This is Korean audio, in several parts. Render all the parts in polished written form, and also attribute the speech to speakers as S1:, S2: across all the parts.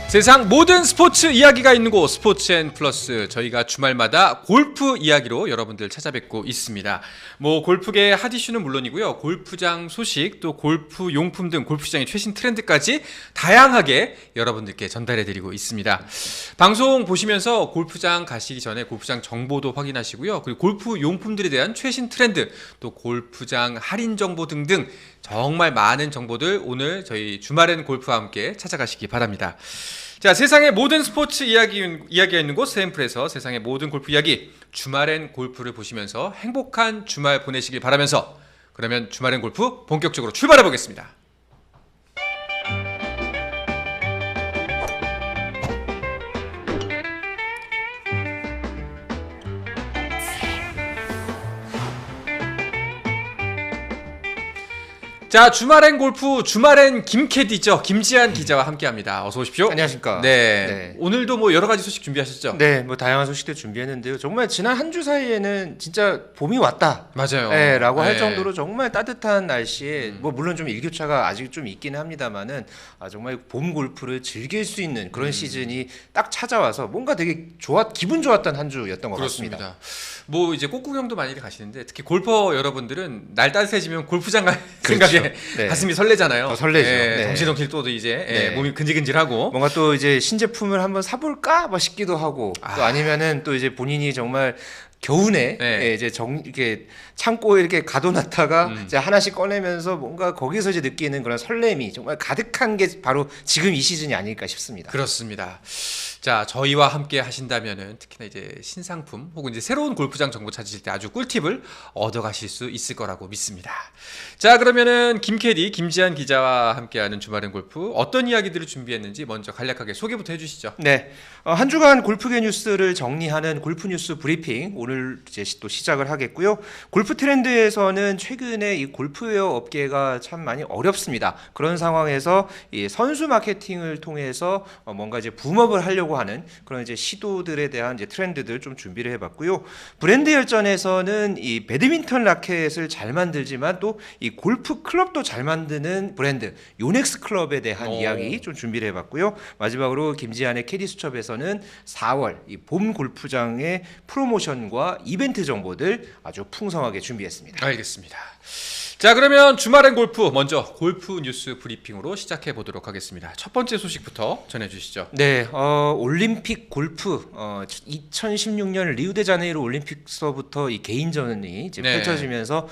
S1: 세상 모든 스포츠 이야기가 있는 곳 스포츠앤플러스. 저희가 주말마다 골프 이야기로 여러분들 찾아뵙고 있습니다. 골프계 핫 이슈는 물론이고요, 골프장 소식, 또 골프 용품 등 골프시장의 최신 트렌드까지 다양하게 여러분들께 전달해드리고 있습니다. 방송 보시면서 골프장 가시기 전에 골프장 정보도 확인하시고요, 그리고 골프 용품들에 대한 최신 트렌드, 또 골프장 할인 정보 등등 정말 많은 정보들 오늘 저희 주말엔 골프와 함께 찾아가시기 바랍니다. 자, 세상의 모든 스포츠 이야기가 있는 곳 스앰플에서 세상의 모든 골프 이야기, 주말엔 골프를 보시면서 행복한 주말 보내시길 바라면서, 그러면 주말엔 골프 본격적으로 출발해 보겠습니다. 자, 주말엔 골프, 주말엔 김캐디죠. 김지한 기자와 함께합니다. 어서 오십시오.
S2: 안녕하십니까.
S1: 네. 오늘도 여러 가지 소식 준비하셨죠?
S2: 네, 다양한 소식들 준비했는데요. 정말 지난 한 주 사이에는 진짜 봄이 왔다.
S1: 맞아요.
S2: 네, 라고 할 정도로 정말 따뜻한 날씨에 물론 좀 일교차가 아직 좀 있긴 합니다만은 정말 봄 골프를 즐길 수 있는 그런 시즌이 딱 찾아와서 뭔가 되게 기분 좋았던 한 주였던 것
S1: 그렇습니다.
S2: 같습니다.
S1: 이제 꽃구경도 많이들 가시는데, 특히 골퍼 여러분들은 날 따뜻해지면 골프장 갈 생각에 네. 가슴이 설레잖아요.
S2: 더 설레죠.
S1: 네. 덩실덩실 또 이제
S2: 네.
S1: 몸이 근질근질하고
S2: 뭔가 또 이제 신제품을 한번 사볼까 싶기도 하고, 또 아니면은 또 이제 본인이 정말 겨우내 이제 이렇게 창고에 이렇게 가둬놨다가 이제 하나씩 꺼내면서 뭔가 거기서 이제 느끼는 그런 설렘이 정말 가득한 게 바로 지금 이 시즌이 아닐까 싶습니다.
S1: 그렇습니다. 자, 저희와 함께 하신다면은 특히나 이제 신상품 혹은 이제 새로운 골프장 정보 찾으실 때 아주 꿀팁을 얻어가실 수 있을 거라고 믿습니다. 자, 그러면은 김캐디 김지한 기자와 함께하는 주말엔 골프, 어떤 이야기들을 준비했는지 먼저 간략하게 소개부터 해주시죠.
S2: 네, 한 주간 골프계 뉴스를 정리하는 골프 뉴스 브리핑 오늘 이제 또 시작을 하겠고요. 골프 트렌드에서는 최근에 이 골프웨어 업계가 참 많이 어렵습니다. 그런 상황에서 이 선수 마케팅을 통해서 뭔가 이제 붐업을 하려고 하는 그런 이제 시도들에 대한 이제 트렌드들 좀 준비를 해봤고요. 브랜드 열전에서는 이 배드민턴 라켓을 잘 만들지만 또 이 골프 클럽도 잘 만드는 브랜드 요넥스 클럽에 대한 이야기 좀 준비를 해봤고요. 마지막으로 김지한의 캐디 수첩에서는 4월 이 봄 골프장의 프로모션과 이벤트 정보들 아주 풍성하게 준비했습니다.
S1: 알겠습니다. 자, 그러면 주말엔 골프, 먼저 골프 뉴스 브리핑으로 시작해 보도록 하겠습니다. 첫 번째 소식부터 전해주시죠.
S2: 네, 올림픽 골프 2016년 리우데자네이루 올림픽서부터 이 개인전이 이제 펼쳐지면서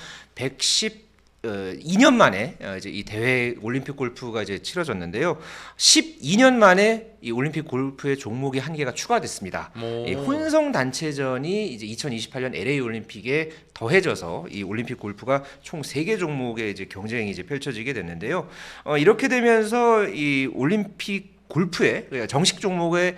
S2: 2년 만에 이제 이 대회 올림픽 골프가 이제 치러졌는데요. 12년 만에 이 올림픽 골프의 종목이 한 개가 추가됐습니다. 이 혼성 단체전이 이제 2028년 LA 올림픽에 더해져서 이 올림픽 골프가 총 3개 종목의 이제 경쟁이 이제 펼쳐지게 됐는데요. 이렇게 되면서 이 올림픽 골프의 정식 종목에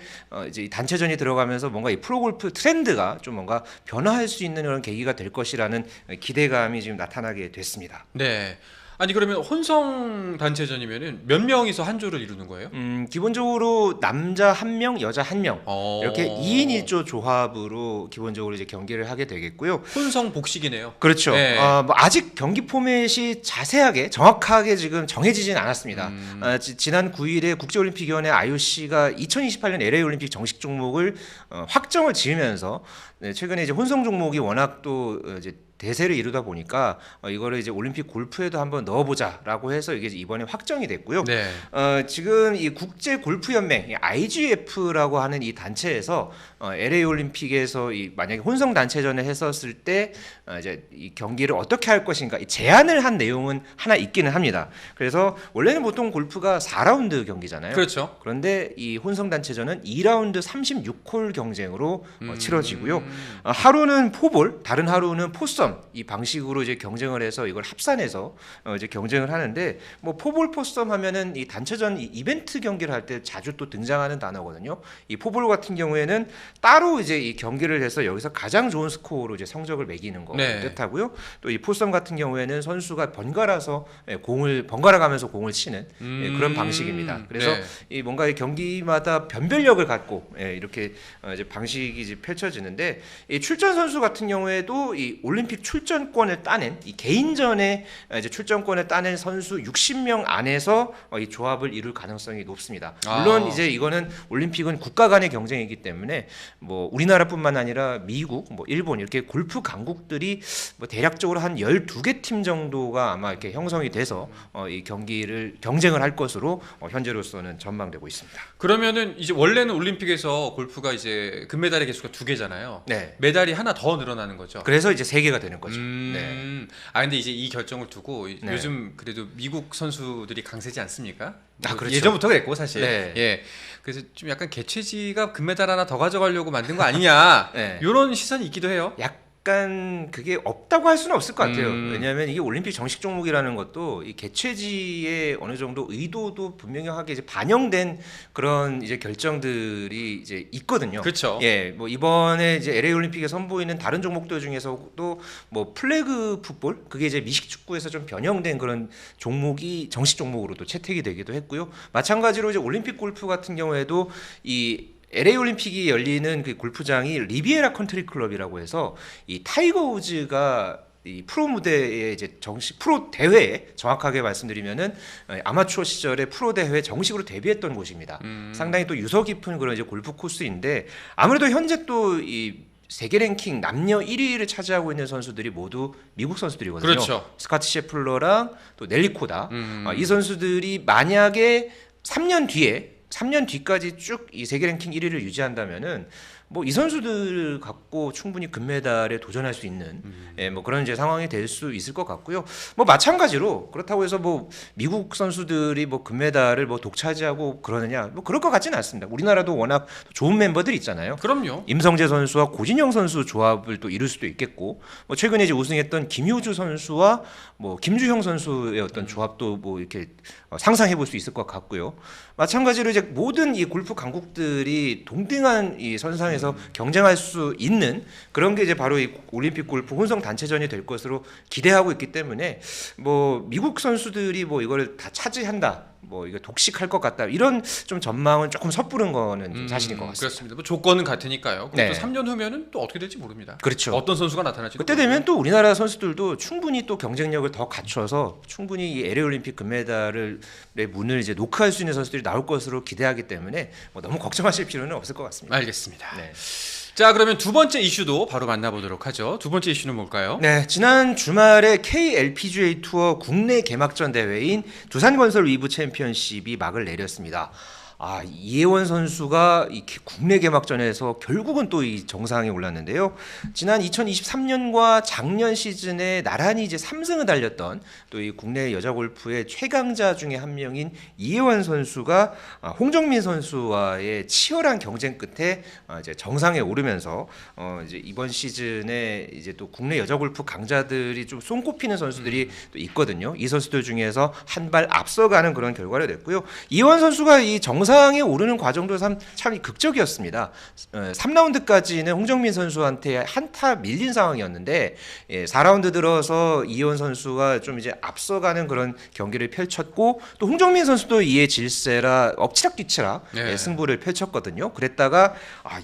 S2: 이제 단체전이 들어가면서 뭔가 이 프로골프 트렌드가 좀 뭔가 변화할 수 있는 그런 계기가 될 것이라는 기대감이 지금 나타나게 됐습니다.
S1: 네. 아니, 그러면 혼성 단체전이면은 몇 명이서 한 조를 이루는 거예요?
S2: 기본적으로 남자 1명, 여자 1명 이렇게 2인 1조 조합으로 기본적으로 이제 경기를 하게 되겠고요.
S1: 혼성 복식이네요.
S2: 그렇죠. 네. 아직 경기 포맷이 자세하게 정확하게 지금 정해지진 않았습니다. 지난 9일에 국제올림픽위원회 IOC가 2028년 LA 올림픽 정식 종목을 확정을 지으면서 최근에 이제 혼성 종목이 워낙 또 이제 대세를 이루다 보니까 이거를 이제 올림픽 골프에도 한번 넣어보자라고 해서 이게 이번에 확정이 됐고요.
S1: 네.
S2: 지금 이 국제 골프 연맹 IGF라고 하는 이 단체에서 LA 올림픽에서 만약에 혼성 단체전을 했었을 때 이제 이 경기를 어떻게 할 것인가 제안을 한 내용은 하나 있기는 합니다. 그래서 원래는 보통 골프가 4라운드 경기잖아요.
S1: 그렇죠.
S2: 그런데 이 혼성 단체전은 2라운드 36홀 경쟁으로 치러지고요. 하루는 포볼, 다른 하루는 포섬 포섬 이 방식으로 이제 경쟁을 해서 이걸 합산해서 이제 경쟁을 하는데 뭐 포볼 포섬 하면은 이 단체전 이 이벤트 경기를 할 때 자주 또 등장하는 단어거든요. 이 포볼 같은 경우에는 따로 이제 이 경기를 해서 여기서 가장 좋은 스코어로 이제 성적을 매기는 거
S1: 네.
S2: 뜻하고요. 또 이 포섬 같은 경우에는 선수가 번갈아서 공을 번갈아 가면서 공을 치는 그런 방식입니다. 그래서
S1: 네.
S2: 이 뭔가 이 경기마다 변별력을 갖고 이렇게 이제 방식이 이제 펼쳐지는데 이 출전 선수 같은 경우에도 이 올림픽 출전권을 따낸 이 개인전에 이제 출전권을 따낸 선수 60명 안에서 이 조합을 이룰 가능성이 높습니다. 물론 이제 이거는 올림픽은 국가 간의 경쟁이기 때문에 뭐 우리나라뿐만 아니라 미국, 뭐 일본 이렇게 골프 강국들이 뭐 대략적으로 한 12개 팀 정도가 아마 이렇게 형성이 돼서 이 경쟁을 할 것으로 현재로서는 전망되고 있습니다.
S1: 그러면은 이제 원래는 올림픽에서 골프가 이제 금메달의 개수가 2개잖아요.
S2: 네.
S1: 메달이 하나 더 늘어나는 거죠.
S2: 그래서 이제 3개가 되는 거죠. 네.
S1: 아 근데 이제 이 결정을 두고
S2: 네.
S1: 요즘 그래도 미국 선수들이 강세지 않습니까?
S2: 아, 그렇죠.
S1: 예전부터 그랬고 사실.
S2: 네.
S1: 예. 그래서 좀 약간 개최지가 금메달 하나 더 가져가려고 만든 거 아니냐.
S2: 네.
S1: 이런 시선이 있기도 해요.
S2: 약간 그게 없다고 할 수는 없을 것 같아요. 왜냐하면 이게 올림픽 정식 종목이라는 것도 이 개최지의 어느 정도 의도도 분명하게 이제 반영된 그런 이제 결정들이 이제 있거든요.
S1: 그렇죠.
S2: 예, 뭐 이번에 이제 LA 올림픽에 선보이는 다른 종목들 중에서도 뭐 플래그 풋볼 그게 이제 미식 축구에서 좀 변형된 그런 종목이 정식 종목으로도 채택이 되기도 했고요. 마찬가지로 이제 올림픽 골프 같은 경우에도 이 LA 올림픽이 열리는 그 골프장이 리비에라 컨트리 클럽이라고 해서 이 타이거 우즈가 이 프로 무대에 이제 정식 프로 대회에 정확하게 말씀드리면은 아마추어 시절에 프로 대회에 정식으로 데뷔했던 곳입니다. 상당히 또 유서 깊은 그런 이제 골프 코스인데 아무래도 현재 또 이 세계 랭킹 남녀 1위를 차지하고 있는 선수들이 모두 미국 선수들이거든요.
S1: 그렇죠.
S2: 스카트 셰플러랑 또 넬리 코다. 이 선수들이 만약에 3년 뒤까지 쭉 이 세계 랭킹 1위를 유지한다면은 뭐 이 선수들 갖고 충분히 금메달에 도전할 수 있는 뭐 그런 이제 상황이 될 수 있을 것 같고요. 뭐 마찬가지로 그렇다고 해서 뭐 미국 선수들이 뭐 금메달을 뭐 독차지하고 그러느냐 뭐 그럴 것 같지는 않습니다. 우리나라도 워낙 좋은 멤버들이 있잖아요.
S1: 그럼요.
S2: 임성재 선수와 고진영 선수 조합을 또 이룰 수도 있겠고 뭐 최근에 이제 우승했던 김효주 선수와 뭐 김주형 선수의 어떤 조합도 뭐 이렇게 상상해 볼 수 있을 것 같고요. 마찬가지로 이제 모든 이 골프 강국들이 동등한 이 선상에서 경쟁할 수 있는 그런 게 이제 바로 이 올림픽 골프 혼성 단체전이 될 것으로 기대하고 있기 때문에 뭐 미국 선수들이 뭐 이걸 다 차지한다. 뭐 이거 독식할 것 같다 이런 좀 전망은 조금 섣부른 거는 좀 사실인 것 같습니다.
S1: 그렇습니다. 뭐 조건은 같으니까요. 그럼
S2: 네.
S1: 또 3년 후면은 또 어떻게 될지 모릅니다.
S2: 그렇죠.
S1: 어떤 선수가 나타날지
S2: 그때 되면 또 우리나라 선수들도 충분히 또 경쟁력을 더 갖춰서 충분히 이 LA 올림픽 금메달의 문을 이제 노크할 수 있는 선수들이 나올 것으로 기대하기 때문에 뭐 너무 걱정하실 필요는 없을 것 같습니다.
S1: 알겠습니다.
S2: 네.
S1: 자, 그러면 두 번째 이슈도 바로 만나보도록 하죠. 두 번째 이슈는 뭘까요?
S2: 네, 지난 주말에 KLPGA 투어 국내 개막전 대회인 두산건설 위브 챔피언십이 막을 내렸습니다. 이혜원 선수가 이 국내 개막전에서 결국은 또 이 정상에 올랐는데요. 지난 2023년과 작년 시즌에 나란히 이제 3승을 달렸던 또 이 국내 여자 골프의 최강자 중에 한 명인 이혜원 선수가 홍정민 선수와의 치열한 경쟁 끝에 이제 정상에 오르면서 이제 이번 시즌에 이제 또 국내 여자 골프 강자들이 좀 손꼽히는 선수들이 또 있거든요. 이 선수들 중에서 한 발 앞서가는 그런 결과를 냈고요. 이혜원 선수가 이 정상에 오르는 과정도 참 극적이었습니다. 3라운드까지는 홍정민 선수한테 한타 밀린 상황이었는데 4라운드 들어서 이혜원 선수가 좀 이제 앞서가는 그런 경기를 펼쳤고 또 홍정민 선수도 이에 질세라 엎치락뒤치락 승부를 펼쳤거든요. 그랬다가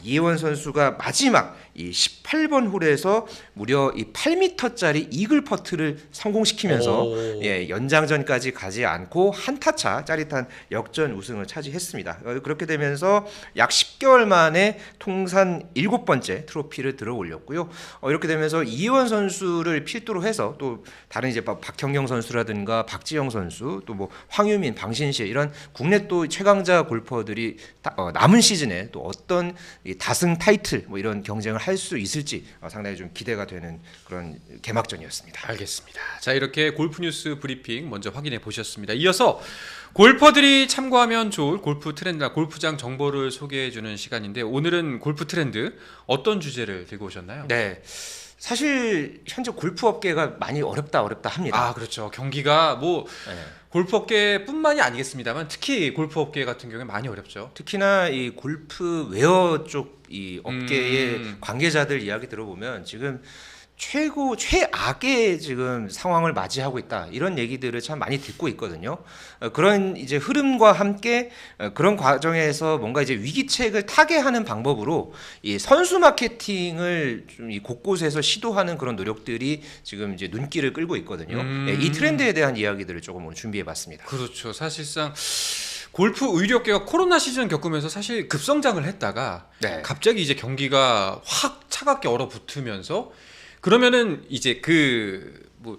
S2: 이혜원 선수가 마지막 이 18번 홀에서 무려 이 8m짜리 이글 퍼트를 성공시키면서 연장전까지 가지 않고 한타차 짜릿한 역전 우승을 차지했습니다. 그렇게 되면서 약 10개월 만에 통산 7번째 트로피를 들어 올렸고요. 이렇게 되면서 이혜원 선수를 필두로 해서 또 다른 이제 박형영 선수라든가 박지영 선수 또 뭐 황유민, 방신실 이런 국내 또 최강자 골퍼들이 남은 시즌에 또 어떤 다승 타이틀 뭐 이런 경쟁을 할 수 있을지 상당히 좀 기대가 되는 그런 개막전이었습니다.
S1: 알겠습니다. 자, 이렇게 골프 뉴스 브리핑 먼저 확인해 보셨습니다. 이어서 골퍼들이 참고하면 좋을 골프 트렌드나 골프장 정보를 소개해 주는 시간인데 오늘은 골프 트렌드 어떤 주제를 들고 오셨나요?
S2: 네. 사실 현재 골프 업계가 많이 어렵다 합니다.
S1: 아, 그렇죠. 경기가 뭐
S2: 네.
S1: 골프 업계뿐만이 아니겠습니다만 특히 골프 업계 같은 경우에 많이 어렵죠.
S2: 특히나 이 골프 웨어 쪽 이 업계의
S1: 음.
S2: 관계자들 이야기 들어보면 지금 최악의 지금 상황을 맞이하고 있다 이런 얘기들을 참 많이 듣고 있거든요. 그런 이제 흐름과 함께 그런 과정에서 뭔가 이제 위기책을 타개하는 방법으로 이 선수 마케팅을 좀 이 곳곳에서 시도하는 그런 노력들이 지금 이제 눈길을 끌고 있거든요. 이 트렌드에 대한 이야기들을 조금 오늘 준비해봤습니다.
S1: 그렇죠. 사실상 골프 의료계가 코로나 시즌 겪으면서 사실 급성장을 했다가
S2: 네.
S1: 갑자기 이제 경기가 확 차갑게 얼어붙으면서 그러면은 이제 그 뭐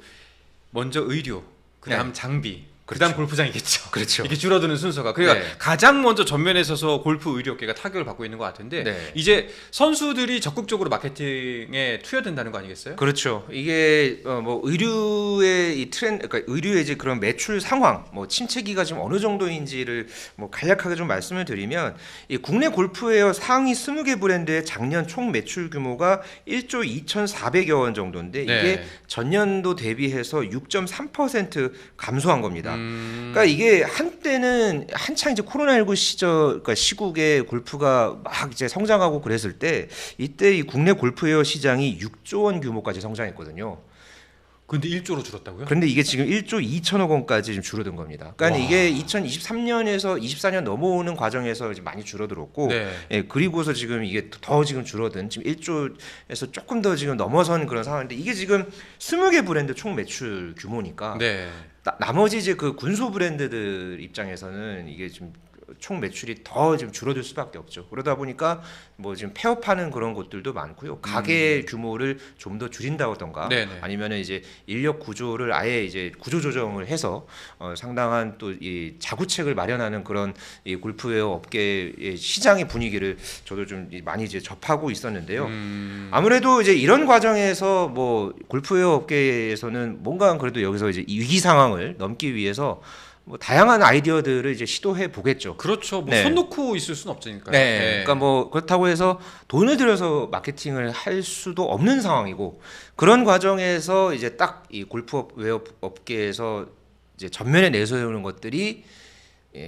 S1: 먼저 의료, 그다음
S2: 네.
S1: 장비, 그다음
S2: 그렇죠.
S1: 골프장이겠죠.
S2: 그렇죠.
S1: 이렇게 줄어드는 순서가 그러니까
S2: 네.
S1: 가장 먼저 전면에 서서 골프 의료계가 타격을 받고 있는 것 같은데
S2: 네.
S1: 이제 선수들이 적극적으로 마케팅에 투여된다는 거 아니겠어요?
S2: 그렇죠. 이게 뭐 의류의 이 트렌드, 그러니까 의류의 이제 그런 매출 상황, 뭐 침체기가 지금 어느 정도인지를 뭐 간략하게 좀 말씀을 드리면 이 국내 골프웨어 상위 20개 브랜드의 작년 총 매출 규모가 1조 2,400여 원 정도인데 이게
S1: 네.
S2: 전년도 대비해서 6.3% 감소한 겁니다. 그러니까 이게 한때는 한창 이제 코로나19 시절, 그러니까 시국에 골프가 막 이제 성장하고 그랬을 때 이때 이 국내 골프웨어 시장이 6조 원 규모까지 성장했거든요.
S1: 근데 1조로 줄었다고요?
S2: 그런데 이게 지금 1조 2천억 원까지 좀 줄어든 겁니다. 그러니까
S1: 와.
S2: 이게 2023년에서 24년 넘어오는 과정에서 이제 많이 줄어들었고,
S1: 네.
S2: 예, 그리고서 지금 이게 더 지금 줄어든 지금 1조에서 조금 더 지금 넘어선 그런 상황인데 이게 지금 20개 브랜드 총 매출 규모니까
S1: 네.
S2: 나머지 이제 그 군소 브랜드들 입장에서는 이게 지금 총 매출이 더 지금 줄어들 수밖에 없죠. 그러다 보니까 뭐 지금 폐업하는 그런 곳들도 많고요. 가게 규모를 좀 더 줄인다던가
S1: 네네.
S2: 아니면은 이제 인력 구조를 아예 이제 구조 조정을 해서 상당한 또 이 자구책을 마련하는 그런 이 골프웨어 업계의 시장의 분위기를 저도 좀 많이 이제 접하고 있었는데요. 아무래도 이제 이런 과정에서 뭐 골프웨어 업계에서는 뭔가 그래도 여기서 이제 이 위기 상황을 넘기 위해서 뭐 다양한 아이디어들을 이제 시도해 보겠죠.
S1: 그렇죠. 뭐
S2: 네.
S1: 손 놓고 있을 수는 없으니까요.
S2: 네.
S1: 네.
S2: 그러니까 뭐 그렇다고 해서 돈을 들여서 마케팅을 할 수도 없는 상황이고 그런 과정에서 이제 딱 이 골프웨어 업계에서 이제 전면에 내세우는 것들이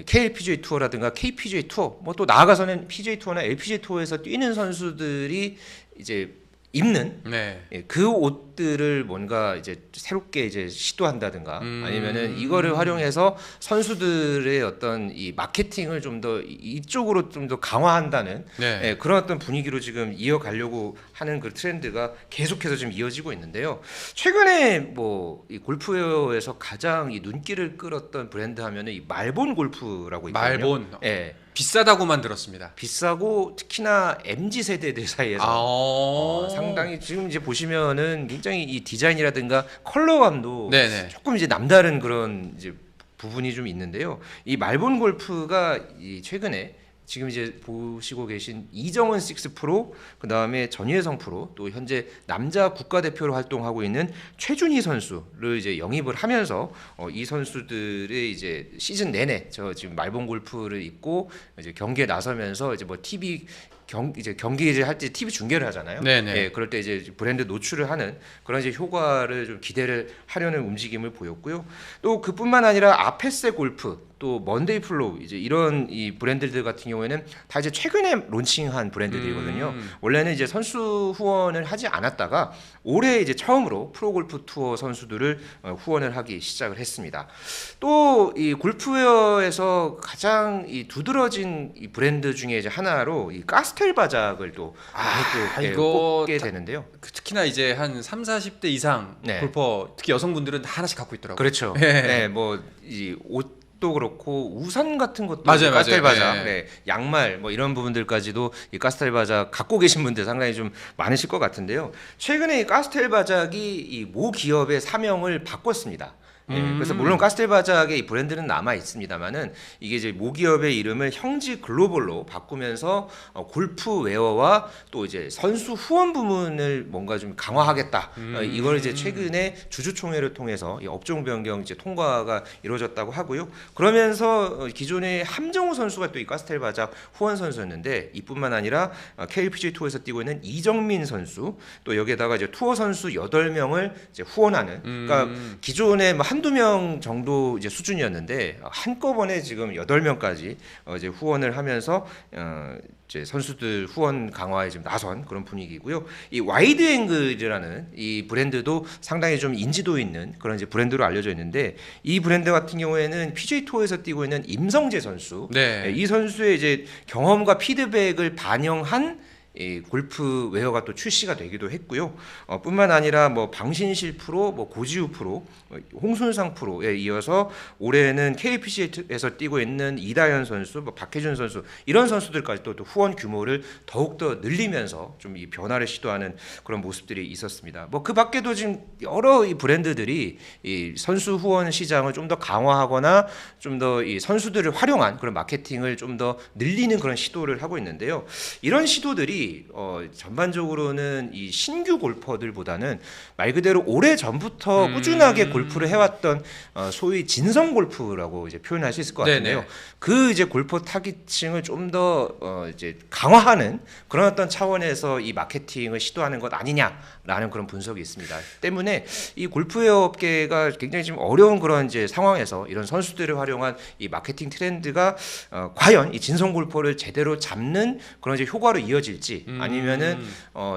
S2: KLPGA 투어라든가 KPGA 투어, 뭐 또 나아가서는 PGA 투어나 LPGA 투어에서 뛰는 선수들이 이제 입는
S1: 네.
S2: 그 옷들을 뭔가 이제 새롭게 이제 시도한다든가 아니면은 이거를 활용해서 선수들의 어떤 이 마케팅을 좀 더 이쪽으로 좀 더 강화한다는
S1: 네.
S2: 그런 어떤 분위기로 지금 이어가려고 하는 그 트렌드가 계속해서 지금 이어지고 있는데요. 최근에 뭐 이 골프웨어에서 가장 이 눈길을 끌었던 브랜드 하면은 이 말본 골프라고 있거든요.
S1: 말본.
S2: 예.
S1: 비싸다고만 들었습니다.
S2: 비싸고 특히나 MZ 세대들 사이에서 상당히 지금 이제 보시면은 굉장히 이 디자인이라든가 컬러감도
S1: 네네.
S2: 조금 이제 남다른 그런 이제 부분이 좀 있는데요. 이 말본 골프가 이 최근에 지금 이제 보시고 계신 이정은 식스 프로, 그 다음에 전예성 프로, 또 현재 남자 국가대표로 활동하고 있는 최준희 선수를 이제 영입을 하면서 이 선수들의 이제 시즌 내내 저 지금 말본 골프를 입고 이제 경기에 나서면서 이제 뭐 TV 이제 경기 이제 할 때 TV 중계를 하잖아요.
S1: 네네.
S2: 예, 그럴 때 이제 브랜드 노출을 하는 그런 이제 효과를 좀 기대를 하려는 움직임을 보였고요. 또 그뿐만 아니라 아페세 골프, 또 먼데이 플로우 이제 이런 이 브랜드들 같은 경우에는 다 이제 최근에 론칭한 브랜드들이거든요. 원래는 이제 선수 후원을 하지 않았다가 올해 이제 처음으로 프로골프 투어 선수들을 후원을 하기 시작을 했습니다. 또 이 골프웨어에서 가장 이 두드러진 이 브랜드 중에 이제 하나로 이 가스텔 바작을 또 많이 또
S1: 이거
S2: 꼽게 되는데요.
S1: 특히나 이제 한 3, 40대 이상
S2: 네.
S1: 골퍼 특히 여성분들은 다 하나씩 갖고 있더라고요.
S2: 그렇죠.
S1: 네.
S2: 네, 뭐 이 옷도 그렇고 우산 같은 것도
S1: 맞아요,
S2: 가스텔
S1: 맞아요.
S2: 바작,
S1: 네.
S2: 네, 양말 뭐 이런 부분들까지도 이 가스텔 바작 갖고 계신 분들 상당히 좀 많으실 것 같은데요. 최근에 이 가스텔 바작이 이 모 기업의 사명을 바꿨습니다. 그래서 물론 카스텔바작의 이 브랜드는 남아 있습니다만은 이게 이제 모기업의 이름을 형지 글로벌로 바꾸면서 골프웨어와 또 이제 선수 후원 부문을 뭔가 좀 강화하겠다. 이걸 이제 최근에 주주총회를 통해서 이 업종 변경 이제 통과가 이루어졌다고 하고요. 그러면서 기존에 함정우 선수가 또 이 카스텔바작 후원 선수였는데 이뿐만 아니라 KLPGA 투어에서 뛰고 있는 이정민 선수 또 여기에다가 이제 투어 선수 8명을 이제 후원하는 그러니까 기존에 뭐 한두 명 정도 이제 수준이었는데 한꺼번에 지금 8명까지 이제 후원을 하면서 이제 선수들 후원 강화에 지금 나선 그런 분위기고요. 이 와이드 앵글이라는 이 브랜드도 상당히 좀 인지도 있는 그런 이제 브랜드로 알려져 있는데 이 브랜드 같은 경우에는 PGA 투어에서 뛰고 있는 임성재 선수,
S1: 네.
S2: 이 선수의 이제 경험과 피드백을 반영한 이 골프 웨어가 또 출시가 되기도 했고요. 뿐만 아니라 뭐 방신실 프로, 뭐 고지우 프로, 홍순상 프로에 이어서 올해는 KPCA에서 뛰고 있는 이다현 선수, 뭐 박혜준 선수 이런 선수들까지 또 후원 규모를 더욱 더 늘리면서 좀 이 변화를 시도하는 그런 모습들이 있었습니다. 뭐 그 밖에도 지금 여러 이 브랜드들이 이 선수 후원 시장을 좀 더 강화하거나 좀 더 이 선수들을 활용한 그런 마케팅을 좀 더 늘리는 그런 시도를 하고 있는데요. 이런 시도들이 전반적으로는 이 신규 골퍼들보다는 말 그대로 오래 전부터 꾸준하게 골프를 해왔던 소위 진성 골프라고 이제 표현할 수 있을 것 같은데요.
S1: 네네.
S2: 그 이제 골퍼 타깃층을 좀 더 이제 강화하는 그런 어떤 차원에서 이 마케팅을 시도하는 것 아니냐라는 그런 분석이 있습니다. 때문에 이 골프웨어 업계가 굉장히 지금 어려운 그런 이제 상황에서 이런 선수들을 활용한 이 마케팅 트렌드가 과연 이 진성 골퍼를 제대로 잡는 그런 이제 효과로 이어질지 아니면은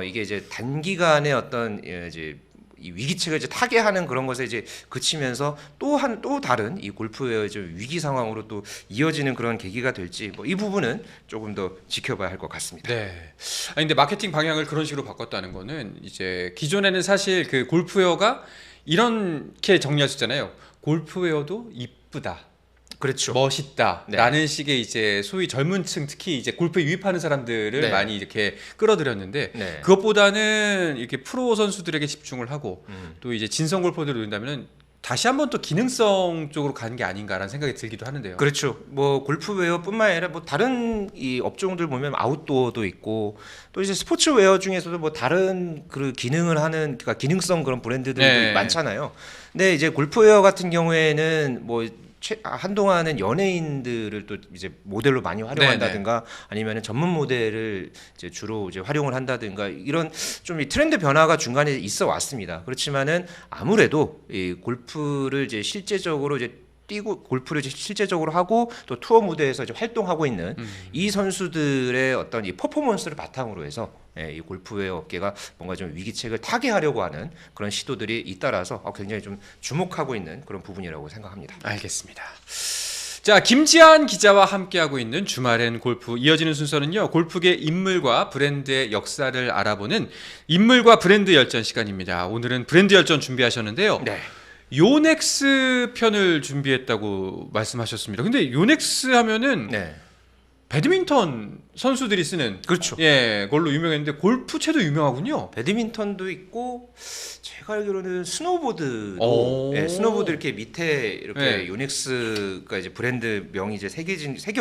S2: 이게 이제 단기간에 어떤 이제 이 위기책을 이제 타개하는 그런 것에 이제 그치면서 또 다른 이 골프의 좀 위기 상황으로 또 이어지는 그런 계기가 될지 뭐 이 부분은 조금 더 지켜봐야 할 것 같습니다.
S1: 네. 아니 근데 마케팅 방향을 그런 식으로 바꿨다는 거는 이제 기존에는 사실 그 골프웨어가 이렇게 정리할 수 있잖아요. 골프웨어도 이쁘다.
S2: 그렇죠.
S1: 멋있다라는 식의 이제 소위 젊은층 특히 이제 골프에 유입하는 사람들을
S2: 네.
S1: 많이 이렇게 끌어들였는데
S2: 네.
S1: 그것보다는 이렇게 프로 선수들에게 집중을 하고 또 이제 진성 골퍼들을 노린다면은 다시 한번 또 기능성 쪽으로 가는 게 아닌가라는 생각이 들기도 하는데요.
S2: 그렇죠. 뭐 골프웨어뿐만 아니라 뭐 다른 이 업종들 보면 아웃도어도 있고 또 이제 스포츠웨어 중에서도 뭐 다른 그 기능을 하는 그러니까 기능성 그런 브랜드들도
S1: 네.
S2: 많잖아요. 근데 이제 골프웨어 같은 경우에는 뭐 한동안은 연예인들을 또 이제 모델로 많이 활용한다든가 아니면은 전문 모델을 이제 주로 이제 활용을 한다든가 이런 좀 이 트렌드 변화가 중간에 있어 왔습니다. 그렇지만은 아무래도 이 골프를 이제 실제적으로 이제 뛰고 골프를 이제 실제적으로 하고 또 투어 무대에서 이제 활동하고 있는 이 선수들의 어떤 이 퍼포먼스를 바탕으로 해서 이 골프웨어 업계가 뭔가 좀 위기책을 타개하려고 하는 그런 시도들이 잇따라서 굉장히 좀 주목하고 있는 그런 부분이라고 생각합니다.
S1: 알겠습니다. 자, 김지한 기자와 함께하고 있는 주말엔 골프 이어지는 순서는요. 골프계 인물과 브랜드의 역사를 알아보는 인물과 브랜드 열전 시간입니다. 오늘은 브랜드 열전 준비하셨는데요.
S2: 네.
S1: 요넥스 편을 준비했다고 말씀하셨습니다. 근데 요넥스 하면은
S2: 네.
S1: 배드민턴 선수들이 쓰는
S2: 그렇죠.
S1: 예, 걸로 유명했는데 골프채도 유명하군요.
S2: 배드민턴도 있고 제가 알기로는 스노보드도
S1: 오.
S2: 스노보드 이렇게 밑에 이렇게
S1: 네.
S2: 요넥스가 이제 브랜드 명이 이제 새겨진 이제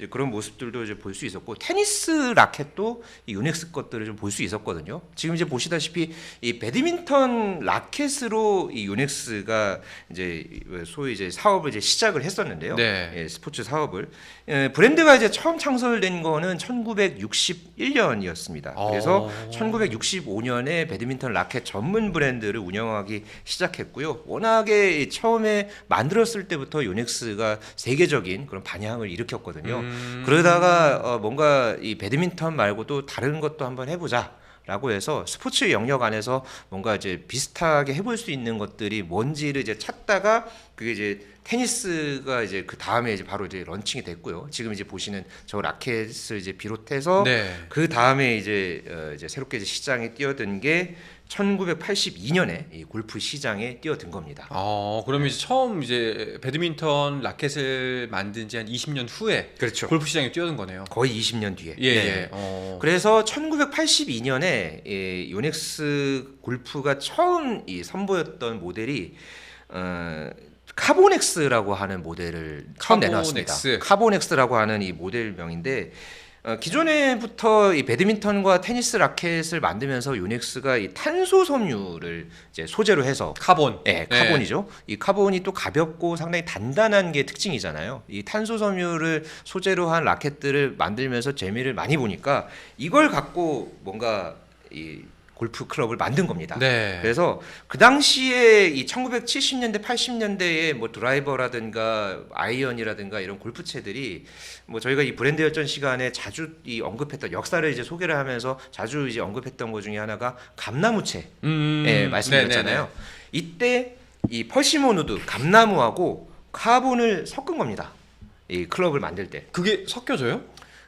S2: 그런 모습들도 이제 볼 수 있었고 테니스 라켓도 이 요넥스 것들을 좀 볼 수 있었거든요. 지금 이제 보시다시피 이 배드민턴 라켓으로 이 요넥스가 이제 소위 이제 사업을 이제 시작을 했었는데요.
S1: 네.
S2: 예, 스포츠 사업을 브랜드가 이제 처음 창설된 거는 1961년이었습니다. 그래서 1965년에 배드민턴 라켓 전문 브랜드를 운영하기 시작했고요. 워낙에 처음에 만들었을 때부터 요넥스가 세계적인 그런 반향을 일으켰거든요. 그러다가 뭔가 이 배드민턴 말고도 다른 것도 한번 해보자. 라고 해서 스포츠 영역 안에서 뭔가 이제 비슷하게 해볼 수 있는 것들이 뭔지를 이제 찾다가 그게 이제 테니스가 이제 그 다음에 이제 바로 이제 런칭이 됐고요. 지금 이제 보시는 저 라켓을 이제 비롯해서
S1: 네.
S2: 그 다음에 이제 새롭게 이제 시장에 뛰어든 게 1982년에 이 골프 시장에 뛰어든 겁니다.
S1: 그러면 이제 처음 이제 배드민턴 라켓을 만든 지 한 20년 후에
S2: 그렇죠.
S1: 골프 시장에 뛰어든 거네요.
S2: 거의 20년 뒤에.
S1: 예,
S2: 네.
S1: 예.
S2: 그래서 1982년에 요넥스 골프가 처음 이 선보였던 모델이 카보넥스라고 하는 모델을 처음
S1: 카보넥스.
S2: 내놨습니다. 카보넥스라고 하는 이 모델명인데 기존에부터 이 배드민턴과 테니스 라켓을 만들면서 요넥스가 이 탄소 섬유를 이제 소재로 해서
S1: 카본.
S2: 네, 카본이죠. 이 카본이 또 가볍고 상당히 단단한 게 특징이잖아요. 이 탄소 섬유를 소재로 한 라켓들을 만들면서 재미를 많이 보니까 이걸 갖고 뭔가 이 골프 클럽을 만든 겁니다.
S1: 네.
S2: 그래서 그 당시에 이 1970년대, 80년대에 뭐 드라이버라든가 아이언이라든가 이런 골프채들이 뭐 저희가 이 브랜드 열전 시간에 자주 이 언급했던 역사를 이제 소개를 하면서 자주 이제 언급했던 것 중에 하나가 감나무채, 말씀드렸잖아요.
S1: 네네네.
S2: 이때 이 퍼시몬 우드, 감나무하고 카본을 섞은 겁니다. 이 클럽을 만들 때.
S1: 그게 섞여져요?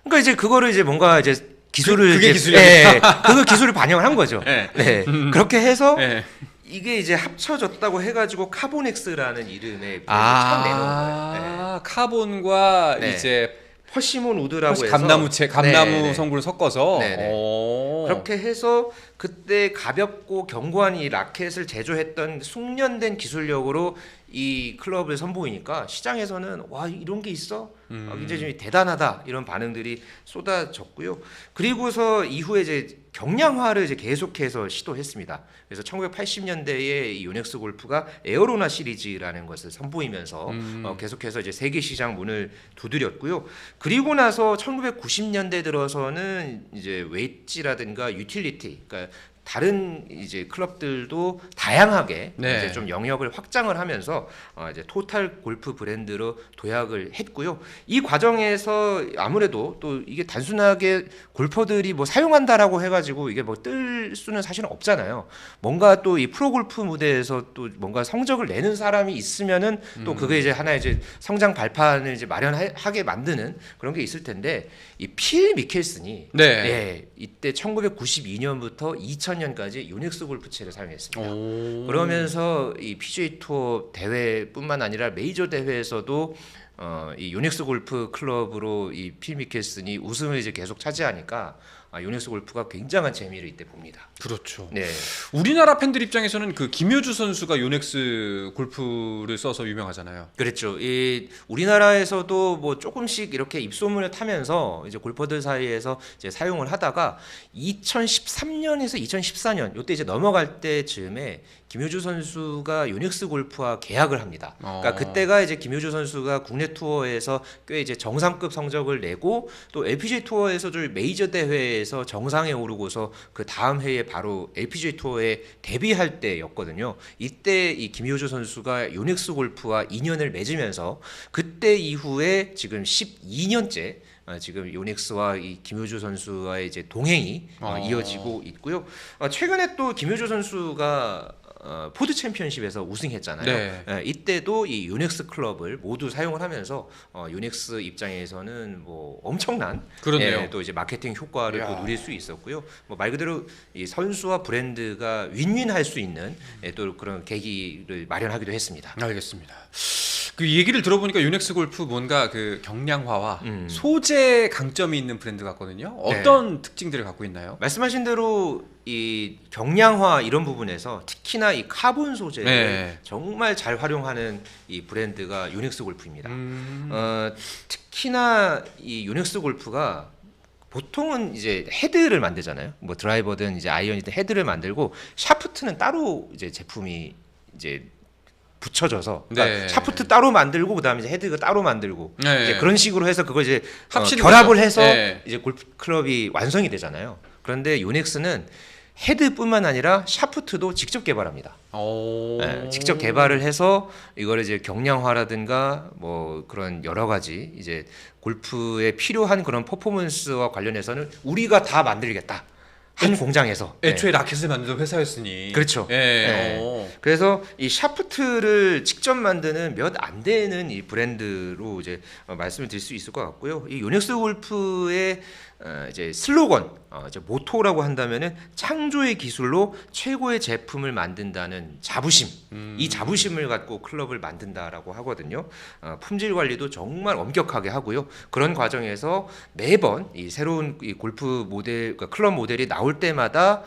S2: 그러니까 이제 그거를 이제 뭔가 이제 기술을
S1: 그게
S2: 이제,
S1: 기술이야.
S2: 그 기술을 반영을 한 거죠.
S1: 네.
S2: 네. 그렇게 해서
S1: 네.
S2: 이게 이제 합쳐졌다고 해가지고 카보넥스라는 이름의 브랜드를 처음 내놓은 거예요. 네.
S1: 카본과
S2: 네.
S1: 이제
S2: 퍼시몬 우드라고 해서
S1: 감나무채, 감나무
S2: 네, 네.
S1: 성분을 섞어서
S2: 네네.
S1: 오.
S2: 그렇게 해서 그때 가볍고 견고한 이 라켓을 제조했던 숙련된 기술력으로 이 클럽을 선보이니까 시장에서는 와 이런 게 있어? 굉장히 좀 대단하다 이런 반응들이 쏟아졌고요. 그리고서 이후에 이제 경량화를 이제 계속해서 시도했습니다. 그래서 1980년대에 이 요넥스 골프가 에어로나 시리즈라는 것을 선보이면서 계속해서 이제 세계 시장 문을 두드렸고요. 그리고 나서 1990년대 들어서는 이제 웨이지라든가 유틸리티, 그러니까 다른 이제 클럽들도 다양하게
S1: 네.
S2: 이제 좀 영역을 확장을 하면서 이제 토탈 골프 브랜드로 도약을 했고요. 이 과정에서 아무래도 또 이게 단순하게 골퍼들이 뭐 사용한다라고 해가지고 이게 뭐 뜰 수는 사실은 없잖아요. 뭔가 또 이 프로 골프 무대에서 또 뭔가 성적을 내는 사람이 있으면은 또 그게 이제 하나의 이제 성장 발판을 이제 마련하게 만드는 그런 게 있을 텐데 이 필 미켈슨이
S1: 네.
S2: 이때 1992년부터 2000년까지 요넥스 골프채를 사용했습니다.
S1: 오.
S2: 그러면서 이 PGA 투어 대회뿐만 아니라 메이저 대회에서도 이 요넥스 골프 클럽으로 이 필 미켈슨이 우승을 이제 계속 차지하니까 요넥스 골프가 굉장한 재미를 이때 봅니다.
S1: 그렇죠.
S2: 네.
S1: 우리나라 팬들 입장에서는 그 김효주 선수가 요넥스 골프를 써서 유명하잖아요.
S2: 그렇죠. 이 우리나라에서도 뭐 조금씩 이렇게 입소문을 타면서 이제 골퍼들 사이에서 이제 사용을 하다가 2013년에서 2014년 요때 이제 넘어갈 때쯤에 김효주 선수가 요넥스 골프와 계약을 합니다. 그러니까 그때가 이제 김효주 선수가 국내 투어에서 꽤 이제 정상급 성적을 내고 또 LPGA 투어에서 좀 메이저 대회에서 정상에 오르고서 그 다음 해에 바로 LPGA 투어에 데뷔할 때였거든요. 이때 이 김효주 선수가 요넥스 골프와 인연을 맺으면서 그때 이후에 지금 12년째 지금 요넥스와 이 김효주 선수와의 이제 동행이 이어지고 있고요. 최근에 또 김효주 선수가 포드 챔피언십에서 우승했잖아요.
S1: 네.
S2: 이때도 이 요넥스 클럽을 모두 사용을 하면서 요넥스 입장에서는 뭐 엄청난
S1: 그렇네요.
S2: 또 이제 마케팅 효과를
S1: 이야.
S2: 또 누릴 수 있었고요. 뭐 말 그대로 이 선수와 브랜드가 윈윈할 수 있는 또 그런 계기를 마련하기도 했습니다.
S1: 알겠습니다. 그 얘기를 들어보니까 요넥스 골프 뭔가 그 경량화와
S2: 음.
S1: 소재 강점이 있는 브랜드 같거든요. 어떤 특징들을 갖고 있나요?
S2: 말씀하신 대로 이 경량화 이런 부분에서 특히나 이 카본 소재를
S1: 네.
S2: 정말 잘 활용하는 이 브랜드가 요넥스 골프입니다. 특히나 이 요넥스 골프가 보통은 이제 헤드를 만들잖아요. 뭐 드라이버든 이제 아이언이든 헤드를 만들고 샤프트는 따로 이제 제품이 이제 붙여져서 그러니까
S1: 네.
S2: 샤프트 따로 만들고 그다음에 이제 헤드가 따로 만들고
S1: 네.
S2: 이제 그런 식으로 해서 그걸 이제
S1: 합치는
S2: 결합을
S1: 거죠.
S2: 해서
S1: 네.
S2: 이제 골프 클럽이 완성이 되잖아요. 그런데 요넥스는 헤드뿐만 아니라 샤프트도 직접 개발합니다. 직접 개발을 해서 이걸 이제 경량화라든가 뭐 그런 여러 가지 이제 골프에 필요한 그런 퍼포먼스와 관련해서는 우리가 다 만들겠다. 한 공장에서.
S1: 애초에 라켓을 만드는 회사였으니.
S2: 그렇죠.
S1: 예.
S2: 네. 그래서 이 샤프트를 직접 만드는 몇 안 되는 이 브랜드로 이제 말씀을 드릴 수 있을 것 같고요. 이 요넥스 골프의 이제 슬로건, 이제 모토라고 한다면은 창조의 기술로 최고의 제품을 만든다는 자부심, 이 자부심을 갖고 클럽을 만든다라고 하거든요. 품질 관리도 정말 엄격하게 하고요. 그런 과정에서 매번 이 새로운 이 골프 모델, 그러니까 클럽 모델이 나올 때마다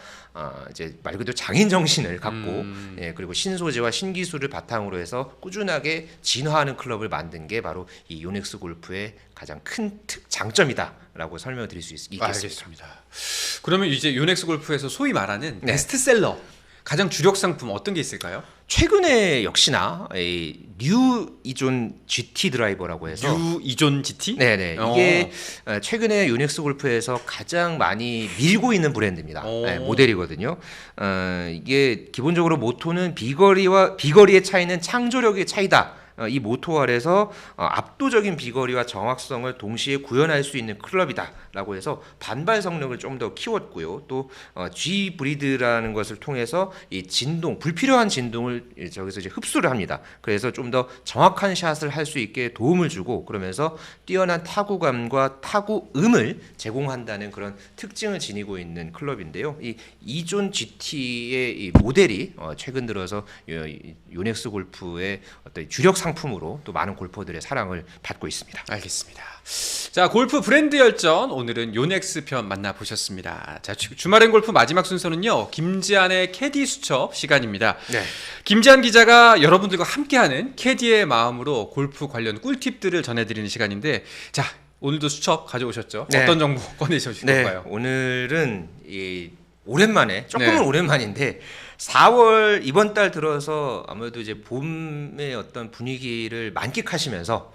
S2: 이제 말 그대로 장인 정신을 갖고 예, 그리고 신소재와 신기술을 바탕으로 해서 꾸준하게 진화하는 클럽을 만든 게 바로 이 요넥스 골프의 가장 큰 장점이다라고 설명을 드릴 수 있겠습니다.
S1: 알겠습니다. 그러면 이제 요넥스 골프에서 소위 말하는
S2: 네.
S1: 베스트셀러 가장 주력 상품 어떤 게 있을까요?
S2: 최근에 역시나 이 뉴 이존 GT 드라이버라고 해서
S1: 뉴 이존 GT?
S2: 네네 이게 최근에 요넥스 골프에서 가장 많이 밀고 있는 브랜드입니다. 네, 모델이거든요. 이게 기본적으로 모토는 비거리의 차이는 창조력의 차이다. 이 모토 아래서 압도적인 비거리와 정확성을 동시에 구현할 수 있는 클럽이다라고 해서 반발 성능을 좀 더 키웠고요. 또 G 브리드라는 것을 통해서 이 진동, 불필요한 진동을 저기서 이제 흡수를 합니다. 그래서 좀 더 정확한 샷을 할 수 있게 도움을 주고 그러면서 뛰어난 타구감과 타구음을 제공한다는 그런 특징을 지니고 있는 클럽인데요. 이 이존 GT의 이 모델이 최근 들어서 요넥스 골프의 어떤 주력 상품으로 또 많은 골퍼들의 사랑을 받고 있습니다.
S1: 알겠습니다. 자, 골프 브랜드 열전 오늘은 요넥스 편 만나보셨습니다. 자, 주말엔 골프 마지막 순서는요, 김지한의 캐디 수첩 시간입니다.
S2: 네.
S1: 김지한 기자가 여러분들과 함께하는 캐디의 마음으로 골프 관련 꿀팁들을 전해드리는 시간인데, 자, 오늘도 수첩 가져오셨죠?
S2: 네.
S1: 어떤 정보 꺼내주실 건가요?
S2: 오늘은 오랜만에 조금은
S1: 네.
S2: 오랜만인데 4월 이번 달 들어서 아무래도 이제 봄의 어떤 분위기를 만끽하시면서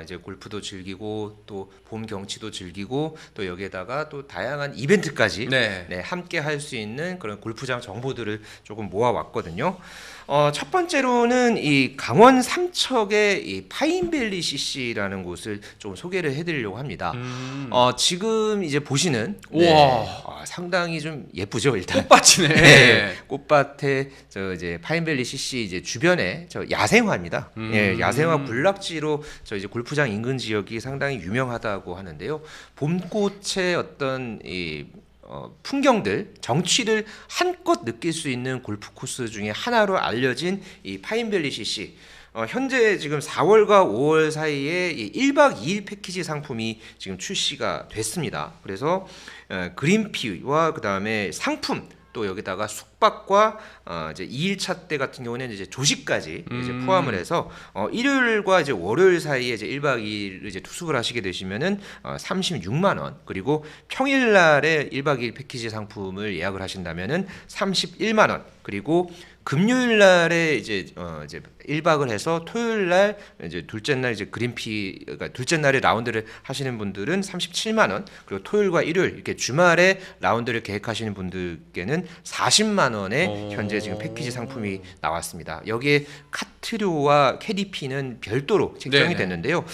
S2: 이제 골프도 즐기고 또 봄 경치도 즐기고 또 여기에다가 또 다양한 이벤트까지
S1: 네.
S2: 함께 할 수 있는 그런 골프장 정보들을 조금 모아왔거든요. 첫 번째로는 이 강원 삼척의 이 파인밸리 CC라는 곳을 좀 소개를 해드리려고 합니다. 지금 이제 보시는 상당히 좀 예쁘죠 일단.
S1: 꽃밭이네.
S2: 네, 꽃밭에 저 이제 파인밸리 CC 이제 주변에 저 야생화입니다. 예, 야생화 군락지로 저 이제 골프장 인근 지역이 상당히 유명하다고 하는데요. 봄꽃의 어떤 이 풍경들, 정취를 한껏 느낄 수 있는 골프 코스 중에 하나로 알려진 이 파인밸리 CC. 현재 지금 4월과 5월 사이에 이 1박 2일 패키지 상품이 지금 출시가 됐습니다. 그래서 그린피와 그다음에 상품 또 여기다가 숙박과 이제 2일차 때 같은 경우는 이제 조식까지 이제 포함을 해서 일요일과 이제 월요일 사이에 이제 1박 2일 이제 투숙을 하시게 되시면은 36만 원 그리고 평일날에 1박 2일 패키지 상품을 예약을 하신다면은 31만 원 그리고 금요일 날에 이제 1박을 해서 토요일 날 이제 둘째 날 이제 그러니까 둘째 날에 라운드를 하시는 분들은 37만 원 그리고 토요일과 일요일 이렇게 주말에 라운드를 계획하시는 분들께는 40만 원의 현재 지금 패키지 상품이 나왔습니다. 여기에 카트료와 캐디피는 별도로 책정이
S1: 네네.
S2: 됐는데요.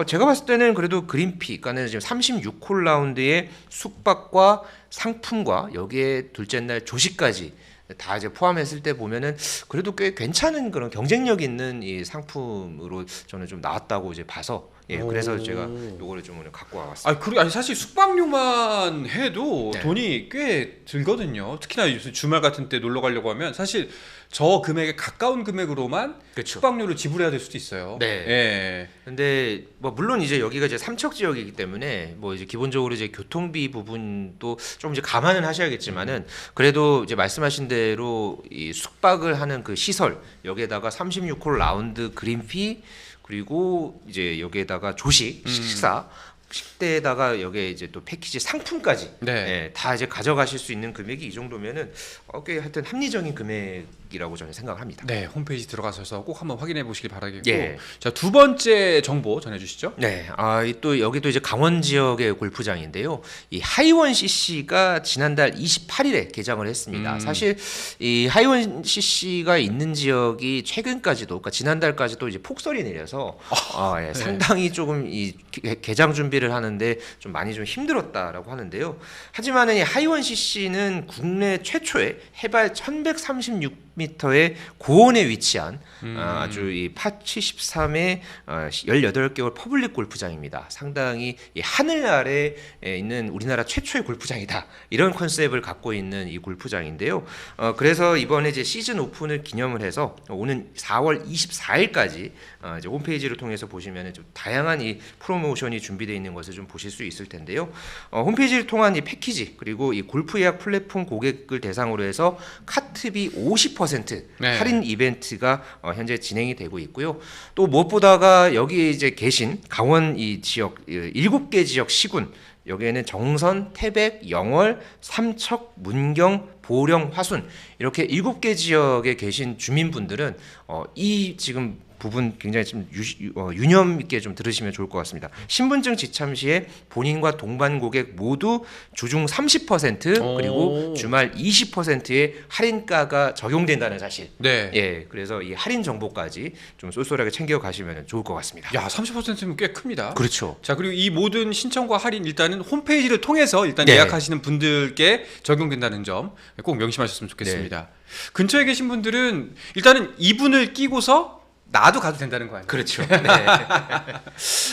S2: 제가 봤을 때는 그래도 그린피 그러니까 지금 36홀 라운드의 숙박과 상품과 여기에 둘째 날 조식까지 다 이제 포함했을 때 보면은 그래도 꽤 괜찮은 그런 경쟁력 있는 이 상품으로 저는 좀 나왔다고 이제 봐서 그래서 제가 요거를 좀 오늘 갖고 와봤습니다.
S1: 아니 사실 숙박료만 해도
S2: 네.
S1: 돈이 꽤 들거든요. 특히나 요새 주말 같은 때 놀러 가려고 하면 사실 저 금액에 가까운 금액으로만
S2: 그렇죠.
S1: 숙박료를 지불해야 될 수도 있어요.
S2: 네.
S1: 예.
S2: 근데 뭐 물론 이제 여기가 이제 삼척 지역이기 때문에 뭐 이제 기본적으로 이제 교통비 부분도 좀 이제 감안은 하셔야겠지만은 그래도 이제 말씀하신 대로 이 숙박을 하는 그 시설 여기에다가 36홀 라운드 그린피 그리고 이제 여기에다가 조식 식사 식대에다가 여기에 이제 또 패키지 상품까지
S1: 네.
S2: 다 이제 가져가실 수 있는 금액이 이 정도면은 꽤 하여튼 합리적인 금액이라고 저는 생각을 합니다.
S1: 네, 홈페이지 들어가셔서 꼭 한번 확인해 보시길 바라겠고.
S2: 예.
S1: 자, 두 번째 정보 전해 주시죠.
S2: 네, 또 여기도 이제 강원 지역의 골프장인데요. 이 하이원 CC가 지난달 28일에 개장을 했습니다. 사실 이 하이원 CC가 있는 지역이 최근까지도, 그러니까 지난달까지도 이제 폭설이 내려서
S1: 네.
S2: 상당히 조금 이 개장 준비를 하는데 좀 많이 좀 힘들었다라고 하는데요. 하지만은 이 하이원 CC는 국내 최초의 해발 1136 10m의 고원에 위치한 아주 이 파 73의 18개월 퍼블릭 골프장입니다. 상당히 이 하늘 아래에 있는 우리나라 최초의 골프장이다. 이런 컨셉을 갖고 있는 이 골프장인데요. 그래서 이번에 이제 시즌 오픈을 기념을 해서 오는 4월 24일까지 이제 홈페이지를 통해서 보시면 좀 다양한 이 프로모션이 준비되어 있는 것을 좀 보실 수 있을 텐데요. 홈페이지를 통한 이 패키지 그리고 이 골프 예약 플랫폼 고객을 대상으로 해서 카트비 50%
S1: 네.
S2: 할인 이벤트가 현재 진행이 되고 있고요. 또 무엇보다가 여기 이제 계신 강원 이 지역 7개 지역 시군 여기에는 정선, 태백, 영월, 삼척, 문경, 보령, 화순 이렇게 7개 지역에 계신 주민분들은 이 지금 부분 굉장히 좀 유념 있게 좀 들으시면 좋을 것 같습니다. 신분증 지참 시에 본인과 동반 고객 모두 주중 30% 그리고 주말 20%의 할인가가 적용된다는 사실.
S1: 네.
S2: 예, 그래서 이 할인 정보까지 좀 쏠쏠하게 챙겨 가시면 좋을 것 같습니다.
S1: 야, 30%면 꽤 큽니다.
S2: 그렇죠.
S1: 자, 그리고 이 모든 신청과 할인 일단은 홈페이지를 통해서 일단
S2: 네.
S1: 예약하시는 분들께 적용된다는 점 꼭 명심하셨으면 좋겠습니다.
S2: 네.
S1: 근처에 계신 분들은 일단은 이분을 끼고서 나도 가도 된다는 거 아니에요?
S2: 그렇죠. 네.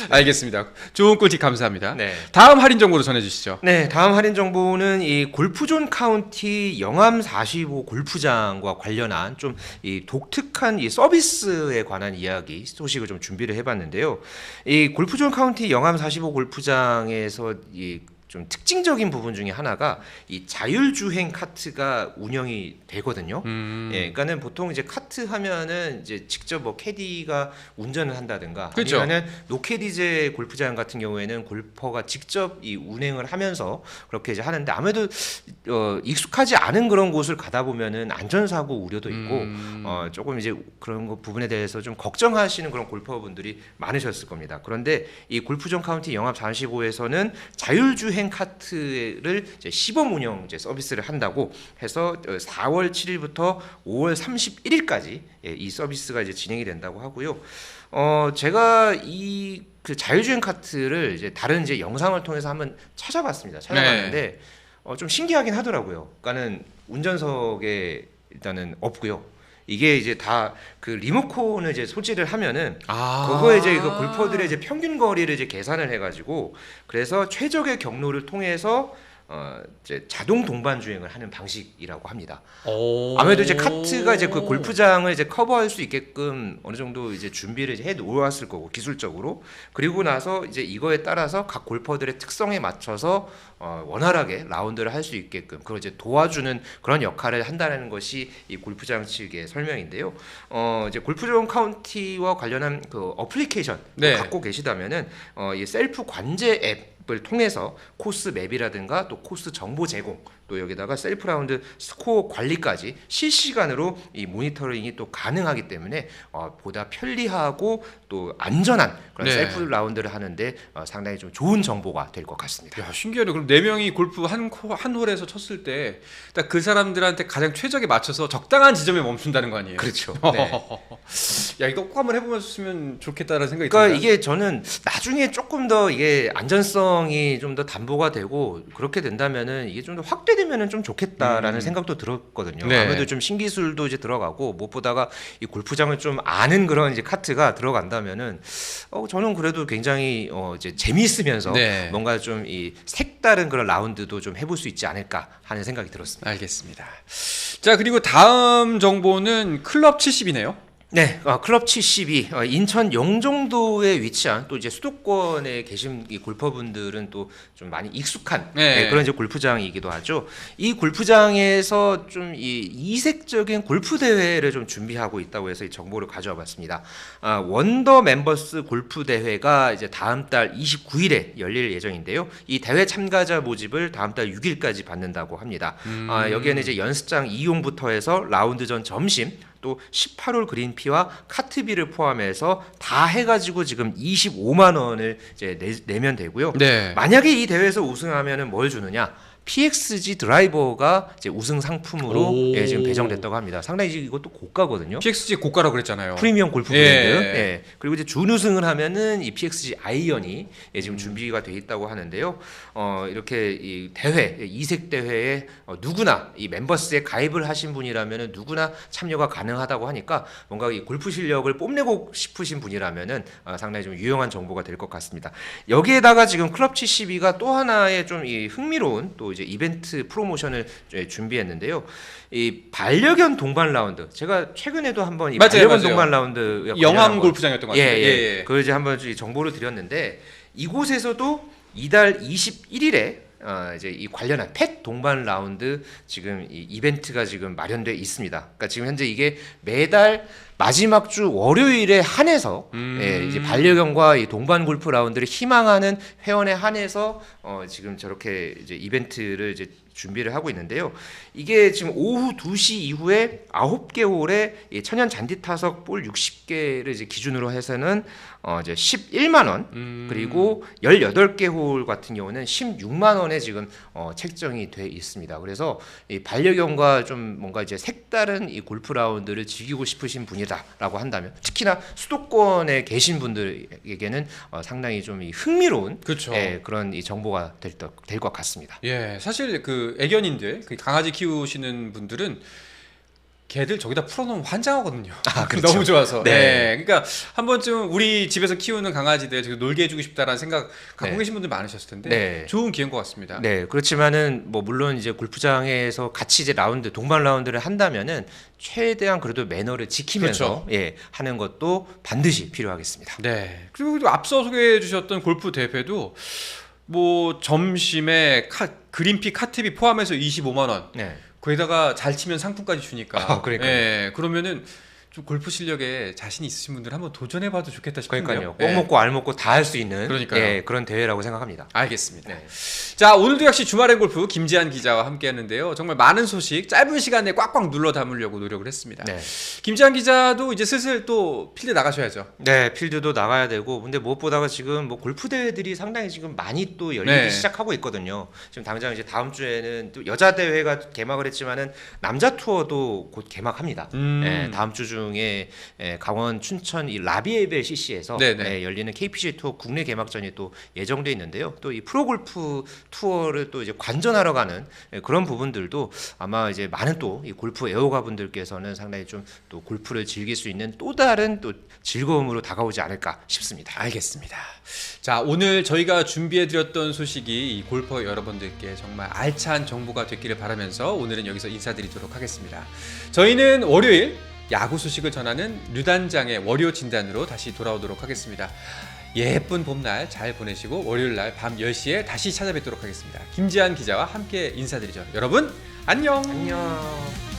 S1: 알겠습니다. 좋은 꿀팁 감사합니다.
S2: 네.
S1: 다음 할인 정보로 전해주시죠.
S2: 네, 다음 할인 정보는 이 골프존 카운티 영암 45 골프장과 관련한 좀 이 독특한 이 서비스에 관한 이야기 소식을 좀 준비를 해봤는데요. 이 골프존 카운티 영암 45 골프장에서 이 좀 특징적인 부분 중에 하나가 이 자율주행 카트가 운영이 되거든요. 예, 그러니까는 보통 이제 카트 하면은 이제 직접 뭐 캐디가 운전을 한다든가
S1: 그렇죠.
S2: 아니면은 노캐디제 골프장 같은 경우에는 골퍼가 직접 이 운행을 하면서 그렇게 이제 하는데 아무래도 익숙하지 않은 그런 곳을 가다 보면은 안전사고 우려도 있고 조금 이제 그런 거 부분에 대해서 좀 걱정하시는 그런 골퍼분들이 많으셨을 겁니다. 그런데 이 골프존 카운티 영암 45에서는 자율주행 카트를 이제 시범 운영 이제 서비스를 한다고 해서 4월 7일부터 5월 31일까지 이 서비스가 이제 진행이 된다고 하고요. 제가 이 그 자율주행 카트를 이제 다른 이제 영상을 통해서 한번 찾아봤습니다. 찾아봤는데 좀 신기하긴 하더라고요. 그러니까는 운전석에 일단은 없고요. 이게 이제 다 그 리모컨을 이제 소지를 하면은 그거에 이제 그 골퍼들의 이제 평균 거리를 이제 계산을 해가지고 그래서 최적의 경로를 통해서 이제 자동 동반 주행을 하는 방식이라고 합니다. 아무래도 이제 카트가 이제 그 골프장을 이제 커버할 수 있게끔 어느 정도 이제 준비를 이제 해 놓았을 거고 기술적으로 그리고 나서 이제 이거에 따라서 각 골퍼들의 특성에 맞춰서 원활하게 라운드를 할 수 있게끔 그걸 이제 도와주는 그런 역할을 한다는 것이 이 골프장 측의 설명인데요. 이제 골프존 카운티와 관련한 그 어플리케이션
S1: 네.
S2: 갖고 계시다면은 이 셀프 관제 앱을 통해서 코스 맵이라든가 또 코스 정보 제공 또 여기다가 셀프 라운드 스코어 관리까지 실시간으로 이 모니터링이 또 가능하기 때문에 보다 편리하고 또 안전한 그런
S1: 네.
S2: 셀프 라운드를 하는데 상당히 좀 좋은 정보가 될 것 같습니다.
S1: 야, 신기하네. 그럼 4명이 골프 한 홀에서 쳤을 때 딱 그 사람들한테 가장 최적에 맞춰서 적당한 지점에 멈춘다는 거 아니에요?
S2: 그렇죠. 네.
S1: 야, 이거 꼭 한번 해보면 좋겠다라는 생각이
S2: 그러니까
S1: 듭니다.
S2: 이게 저는 나중에 조금 더 이게 안전성이 좀 더 담보가 되고 그렇게 된다면은 이게 좀 더 확대되면은 좀 좋겠다라는 생각도 들었거든요.
S1: 네.
S2: 아무래도 좀 신기술도 이제 들어가고 무엇보다가 이 골프장을 좀 아는 그런 이제 카트가 들어간다면은 저는 그래도 굉장히 이제 재미있으면서
S1: 네.
S2: 뭔가 좀 이 색다른 그런 라운드도 좀 해볼 수 있지 않을까 하는 생각이 들었습니다.
S1: 알겠습니다. 자, 그리고 다음 정보는 클럽 70이네요.
S2: 네, 클럽 72 인천 영종도에 위치한 또 이제 수도권에 계신 이 골퍼분들은 또 좀 많이 익숙한
S1: 네.
S2: 그런 이제 골프장이기도 하죠. 이 골프장에서 좀 이 이색적인 골프 대회를 좀 준비하고 있다고 해서 이 정보를 가져와 봤습니다. 원더 멤버스 골프 대회가 이제 다음 달 29일에 열릴 예정인데요. 이 대회 참가자 모집을 다음 달 6일까지 받는다고 합니다. 여기에는 이제 연습장 이용부터 해서 라운드 전 점심 또 18홀 그린피와 카트비를 포함해서 다 해가지고 지금 25만 원을 이제 내면 되고요.
S1: 네.
S2: 만약에 이 대회에서 우승하면은 뭘 주느냐? PXG 드라이버가 이제 우승 상품으로
S1: 오.
S2: 예, 지금 배정됐다고 합니다. 상당히 이것도 고가거든요.
S1: PXG 고가라고 그랬잖아요.
S2: 프리미엄 골프
S1: 예.
S2: 브랜드. 예. 그리고 이제 준우승을 하면은 이 PXG 아이언이 예, 지금 준비가 돼 있다고 하는데요. 이렇게 이 대회, 이색 대회에 누구나 이 멤버스에 가입을 하신 분이라면은 누구나 참여가 가능하다고 하니까 뭔가 이 골프 실력을 뽐내고 싶으신 분이라면은 상당히 좀 유용한 정보가 될 것 같습니다. 여기에다가 지금 클럽 72가 또 하나의 좀 이 흥미로운 또 이제 이벤트 프로모션을 준비했는데요. 이 반려견 동반 라운드. 제가 최근에도 한번 이
S1: 맞아요,
S2: 반려견
S1: 맞아요.
S2: 동반 라운드
S1: 영암 골프장이었던 것 같아요.
S2: 예. 그걸 이제 한번 정보를 드렸는데 이곳에서도 이달 21일에 이제 이 관련한 펫 동반 라운드 지금 이 이벤트가 지금 마련돼 있습니다. 그러니까 지금 현재 이게 매달 마지막 주 월요일에 한해서 예, 이제 반려견과 이 동반 골프 라운드를 희망하는 회원에 한해서 지금 저렇게 이제 이벤트를 이제 준비를 하고 있는데요. 이게 지금 오후 2시 이후에 9개 홀에 천연 잔디 타석 볼 60개를 이제 기준으로 해서는 이제 11만 원 그리고 18개 홀 같은 경우는 16만 원에 지금 책정이 돼 있습니다. 그래서 이 반려견과 좀 뭔가 이제 색다른 이 골프 라운드를 즐기고 싶으신 분이다라고 한다면 특히나 수도권에 계신 분들에게는 상당히 좀 이 흥미로운
S1: 그렇죠.
S2: 예, 그런 이 정보가 될 것 같습니다.
S1: 예, 사실 그 애견인들, 그 강아지 키우시는 분들은 개들 저기다 풀어놓으면 환장하거든요.
S2: 그렇죠.
S1: 너무 좋아서.
S2: 네.
S1: 네. 그러니까 한 번쯤 우리 집에서 키우는 강아지들 저기 놀게 해주고 싶다라는 생각 갖고
S2: 네.
S1: 계신 분들 많으셨을 텐데
S2: 네.
S1: 좋은 기회인 것 같습니다.
S2: 네, 그렇지만은 뭐 물론 이제 골프장에서 같이 이제 동반 라운드를 한다면은 최대한 그래도 매너를 지키면서 예, 하는 것도 반드시 필요하겠습니다.
S1: 네. 그리고 또 앞서 소개해 주셨던 골프 대회도 뭐 점심에 그린피 카트비 포함해서 25만 원.
S2: 네.
S1: 거기다가 잘 치면 상품까지 주니까.
S2: 그러니까요.
S1: 예. 그러면은 좀 골프 실력에 자신 있으신 분들 한번 도전해봐도 좋겠다 싶은데요.
S2: 그러니까요. 꼭
S1: 예.
S2: 먹고 알 먹고 다 할 수 있는
S1: 그러니까요.
S2: 예, 그런 대회라고 생각합니다.
S1: 알겠습니다.
S2: 네.
S1: 자, 오늘도 역시 주말엔 골프 김지한 기자와 함께하는데요. 정말 많은 소식 짧은 시간에 꽉꽉 눌러 담으려고 노력을 했습니다.
S2: 네.
S1: 김지한 기자도 이제 슬슬 또 필드 나가셔야죠.
S2: 네, 필드도 나가야 되고, 근데 무엇보다가 지금 뭐 골프 대회들이 상당히 지금 많이 또 열리기
S1: 네.
S2: 시작하고 있거든요. 지금 당장 이제 다음 주에는 또 여자 대회가 개막을 했지만은 남자 투어도 곧 개막합니다. 네, 다음 주 중에 강원 춘천 이 라비에벨 CC에서
S1: 네네.
S2: 열리는 KPGA 투어 국내 개막전이 또 예정돼 있는데요. 또 이 프로골프 투어를 또 이제 관전하러 가는 그런 부분들도 아마 이제 많은 또 이 골프 애호가 분들께서는 상당히 좀 또 골프를 즐길 수 있는 또 다른 또 즐거움으로 다가오지 않을까 싶습니다.
S1: 알겠습니다. 자, 오늘 저희가 준비해드렸던 소식이 이 골퍼 여러분들께 정말 알찬 정보가 됐기를 바라면서 오늘은 여기서 인사드리도록 하겠습니다. 저희는 월요일 야구 소식을 전하는 류단장의 월요 진단으로 다시 돌아오도록 하겠습니다. 예쁜 봄날 잘 보내시고 월요일날 밤 10시에 다시 찾아뵙도록 하겠습니다. 김지한 기자와 함께 인사드리죠. 여러분 안녕.
S2: 안녕.